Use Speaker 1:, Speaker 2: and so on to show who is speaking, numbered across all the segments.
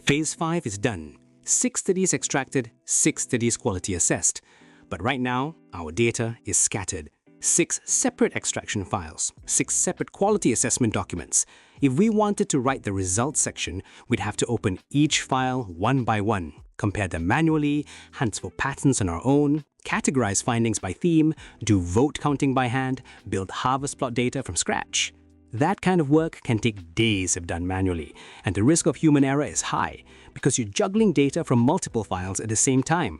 Speaker 1: Phase 5 is done. 6 studies extracted, 6 studies quality assessed. But right now, our data is scattered. 6 separate extraction files, 6 separate quality assessment documents. If we wanted to write the results section, we'd have to open each file one by one, compare them manually, hunt for patterns on our own, categorize findings by theme, do vote counting by hand, build harvest plot data from scratch. That kind of work can take days if done manually, and the risk of human error is high because you're juggling data from multiple files at the same time.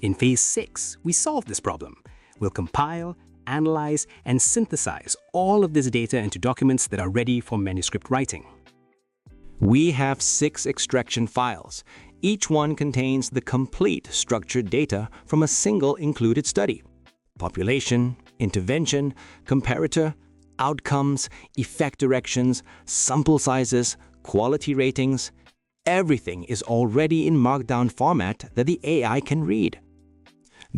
Speaker 1: In Phase 6, we solve this problem. We'll compile, analyze, and synthesize all of this data into documents that are ready for manuscript writing.
Speaker 2: We have 6 extraction files. Each one contains the complete structured data from a single included study. Population, intervention, comparator, outcomes, effect directions, sample sizes, quality ratings. Everything is already in Markdown format that the AI can read.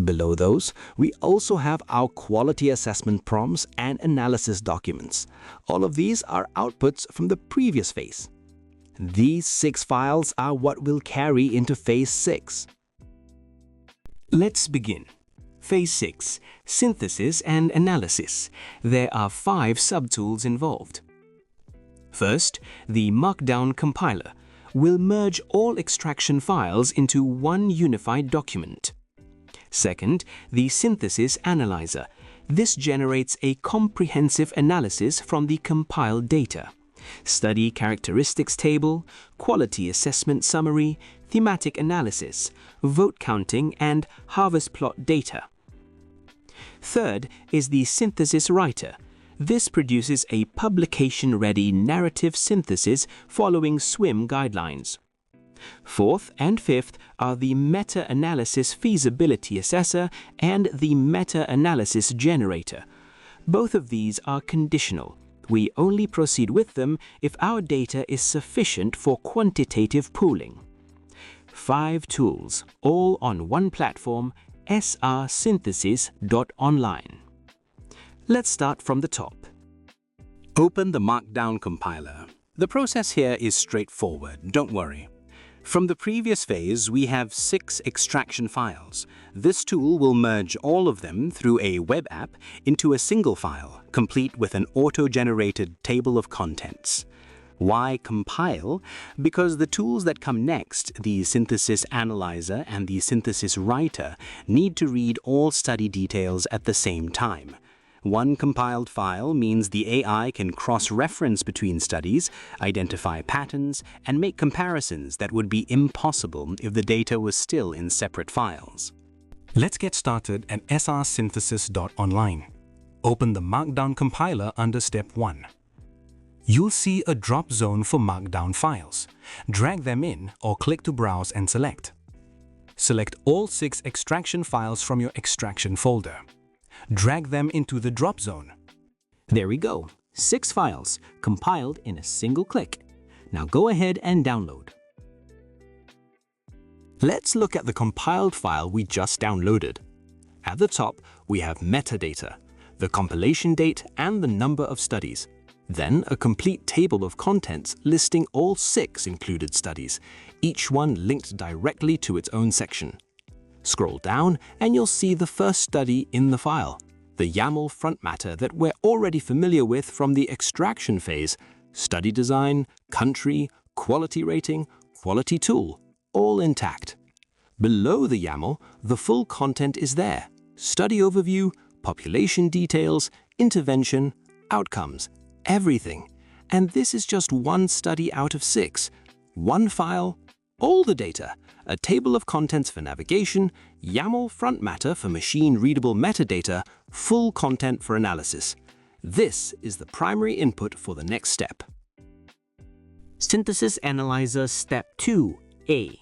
Speaker 2: Below those, we also have our quality assessment prompts and analysis documents. All of these are outputs from the previous phase. These 6 files are what we'll carry into Phase 6.
Speaker 1: Let's begin. Phase 6, Synthesis and Analysis. There are 5 subtools involved. First, the Markdown Compiler will merge all extraction files into one unified document. Second, the Synthesis Analyser. This generates a comprehensive analysis from the compiled data. Study characteristics table, quality assessment summary, thematic analysis, vote counting, and harvest plot data. Third is the Synthesis Writer. This produces a publication-ready narrative synthesis following SWIM guidelines. Fourth and fifth are the Meta-Analysis Feasibility Assessor and the Meta-Analysis Generator. Both of these are conditional. We only proceed with them if our data is sufficient for quantitative pooling. 5 tools, all on one platform, srsynthesis.online. Let's start from the top. Open the Markdown Compiler. The process here is straightforward, don't worry. From the previous phase, we have 6 extraction files. This tool will merge all of them through a web app into a single file, complete with an auto-generated table of contents. Why compile? Because the tools that come next, the Synthesis Analyzer and the Synthesis Writer, need to read all study details at the same time. One compiled file means the AI can cross-reference between studies, identify patterns, and make comparisons that would be impossible if the data was still in separate files. Let's get started at srsynthesis.online. Open the Markdown Compiler under Step 1. You'll see a drop zone for Markdown files. Drag them in or click to browse and select. Select all 6 extraction files from your extraction folder. Drag them into the drop zone. There we go, 6 files compiled in a single click. Now go ahead and download. Let's look at the compiled file we just downloaded. At the top, we have metadata, the compilation date and the number of studies. Then a complete table of contents listing all 6 included studies, each one linked directly to its own section. Scroll down and you'll see the first study in the file, the YAML front matter that we're already familiar with from the extraction phase, study design, country, quality rating, quality tool, all intact. Below the YAML, the full content is there, study overview, population details, intervention, outcomes, everything. And this is just one study out of 6, one file, all the data, a table of contents for navigation, YAML front matter for machine-readable metadata, full content for analysis. This is the primary input for the next step. Synthesis Analyzer Step 2A.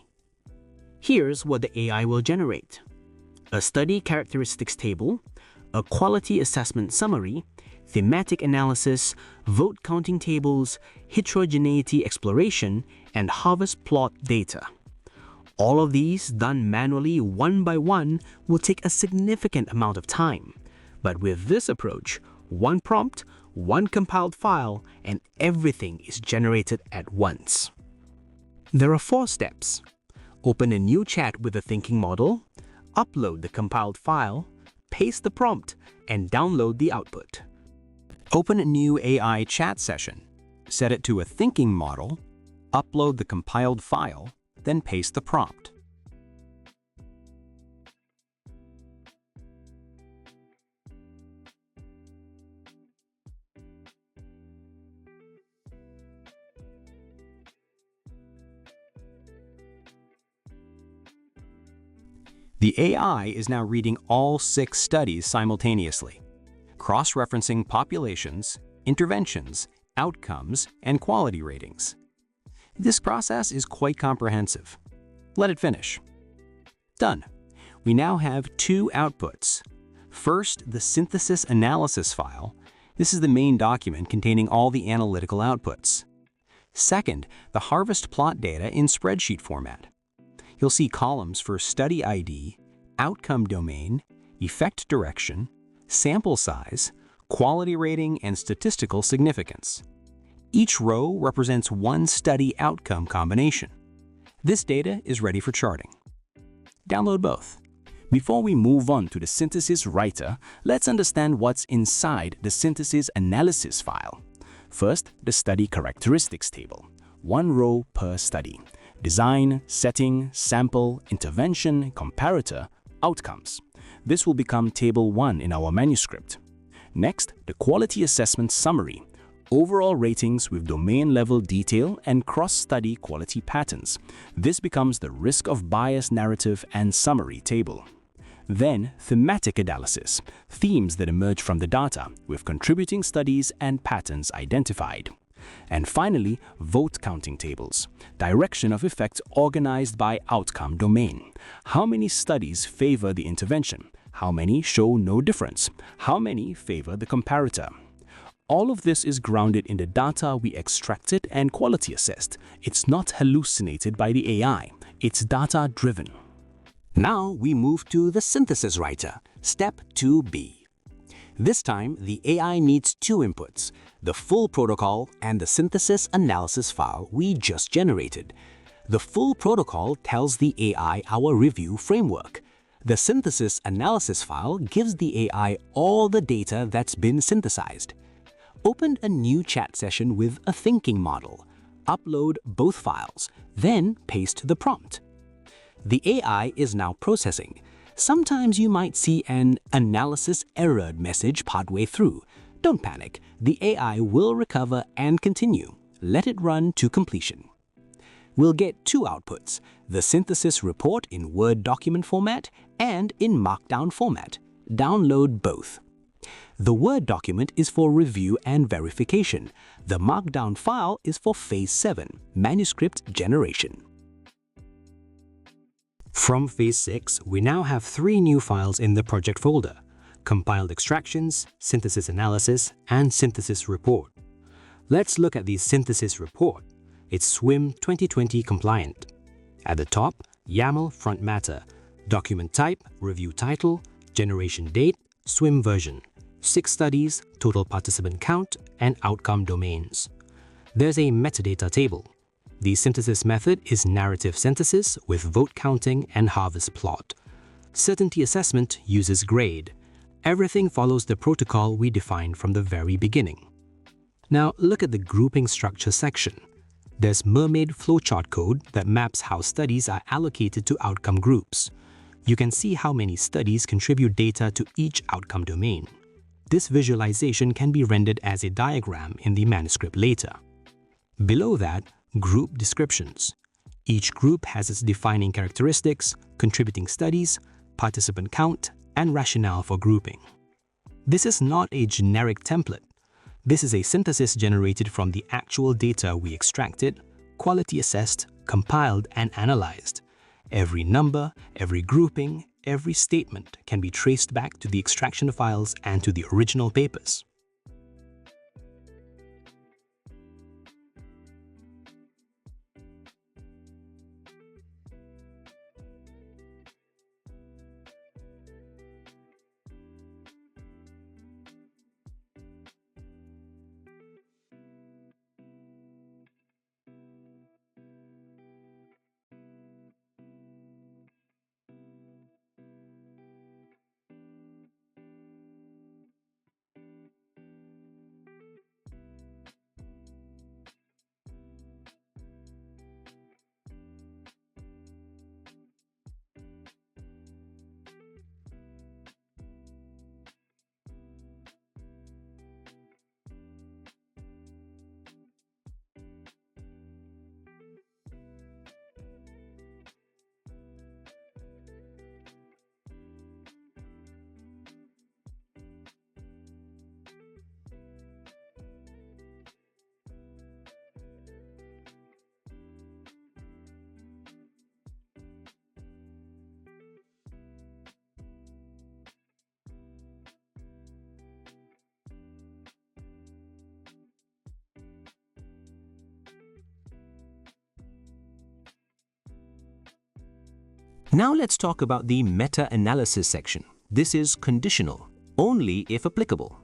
Speaker 1: Here's what the AI will generate: a study characteristics table, a quality assessment summary, thematic analysis, vote counting tables, heterogeneity exploration, and harvest plot data. All of these, done manually one by one, will take a significant amount of time. But with this approach, one prompt, one compiled file, and everything is generated at once. There are 4 steps. Open a new chat with a thinking model, upload the compiled file, paste the prompt, and download the output. Open a new AI chat session. Set it to a thinking model, upload the compiled file, then paste the prompt. The AI is now reading all 6 studies simultaneously, cross-referencing populations, interventions, outcomes, and quality ratings. This process is quite comprehensive. Let it finish. Done. We now have 2 outputs. First, the synthesis analysis file. This is the main document containing all the analytical outputs. Second, the harvest plot data in spreadsheet format. You'll see columns for study ID, outcome domain, effect direction, sample size, quality rating, and statistical significance. Each row represents one study outcome combination. This data is ready for charting. Download both. Before we move on to the synthesis writer, let's understand what's inside the synthesis analysis file. First, the study characteristics table. 1 row per study. Design, setting, sample, intervention, comparator, outcomes. This will become table 1 in our manuscript. Next, the quality assessment summary. Overall ratings with domain-level detail and cross-study quality patterns. This becomes the risk of bias narrative and summary table. Then, thematic analysis, themes that emerge from the data with contributing studies and patterns identified. And finally, vote counting tables, direction of effect organized by outcome domain. How many studies favor the intervention? How many show no difference? How many favor the comparator? All of this is grounded in the data we extracted and quality assessed. It's not hallucinated by the AI, it's data-driven.
Speaker 2: Now we move to the synthesis writer, step 2b. This time, the AI needs 2 inputs, the full protocol and the synthesis analysis file we just generated. The full protocol tells the AI our review framework. The synthesis analysis file gives the AI all the data that's been synthesized. Open a new chat session with a thinking model. Upload both files, then paste the prompt. The AI is now processing. Sometimes you might see an analysis errored message partway through. Don't panic, the AI will recover and continue. Let it run to completion. We'll get 2 outputs, the synthesis report in Word document format and in Markdown format. Download both. The Word document is for review and verification. The Markdown file is for Phase 7, manuscript generation. From Phase 6, we now have 3 new files in the project folder: compiled extractions, synthesis analysis, and synthesis report. Let's look at the synthesis report. It's 𝗪 2020 compliant. At the top, YAML front matter, document type, review title, generation date, 𝗪 version, 6 studies, total participant count, and outcome domains. There's a metadata table. The synthesis method is narrative synthesis with vote counting and harvest plot. Certainty assessment uses grade. Everything follows the protocol we defined from the very beginning. Now look at the grouping structure section. There's 𝗪𝗵𝘁 flowchart code that maps how studies are allocated to outcome groups. You can see how many studies contribute data to each outcome domain. This visualization can be rendered as a diagram in the manuscript later. Below that, group descriptions. Each group has its defining characteristics, contributing studies, participant count, and rationale for grouping. This is not a generic template. This is a synthesis generated from the actual data we extracted, quality assessed, compiled, and analyzed. Every number, every grouping, every statement can be traced back to the extraction files and to the original papers. Now let's talk about the meta-analysis section. This is conditional, only if applicable.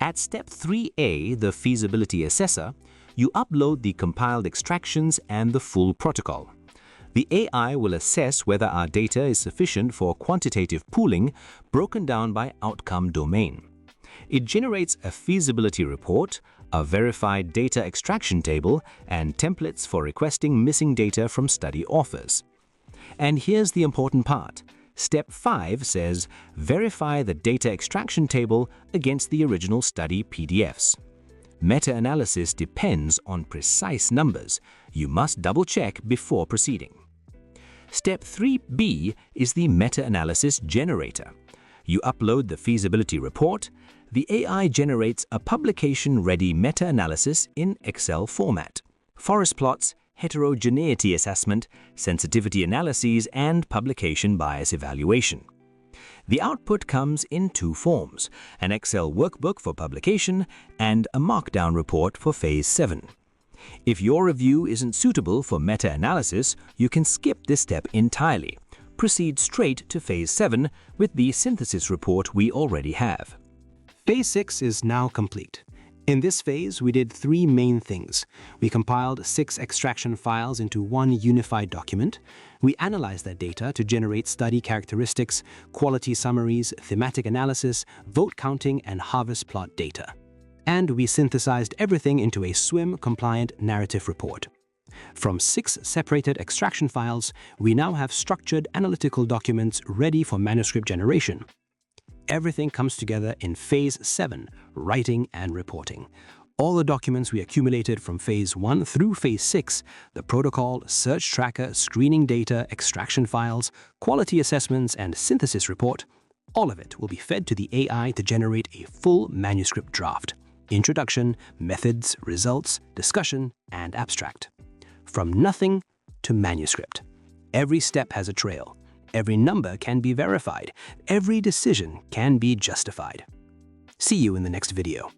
Speaker 2: At step 3A, the feasibility assessor, you upload the compiled extractions and the full protocol. The AI will assess whether our data is sufficient for quantitative pooling broken down by outcome domain. It generates a feasibility report, a verified data extraction table, and templates for requesting missing data from study authors. And here's the important part. Step 5 says, verify the data extraction table against the original study PDFs. Meta-analysis depends on precise numbers. You must double-check before proceeding. Step 3B is the meta-analysis generator. You upload the feasibility report. The AI generates a publication-ready meta-analysis in Excel format. Forest plots, heterogeneity assessment, sensitivity analyses, and publication bias evaluation. The output comes in two forms, an Excel workbook for publication and a Markdown report for Phase 7. If your review isn't suitable for meta-analysis, you can skip this step entirely. Proceed straight to Phase 7 with the synthesis report we already have.
Speaker 1: Phase 6 is now complete. In this phase, we did three main things. We compiled 6 extraction files into one unified document. We analyzed that data to generate study characteristics, quality summaries, thematic analysis, vote counting, and harvest plot data. And we synthesized everything into a SWIM-compliant narrative report. From 6 separated extraction files, we now have structured analytical documents ready for manuscript generation. Everything comes together in Phase 7, writing and reporting. All the documents we accumulated from Phase 1 through Phase 6, the protocol, search tracker, screening data, extraction files, quality assessments, and synthesis report, all of it will be fed to the AI to generate a full manuscript draft. Introduction, methods, results, discussion, and abstract. From nothing to manuscript. Every step has a trail. Every number can be verified. Every decision can be justified. See you in the next video.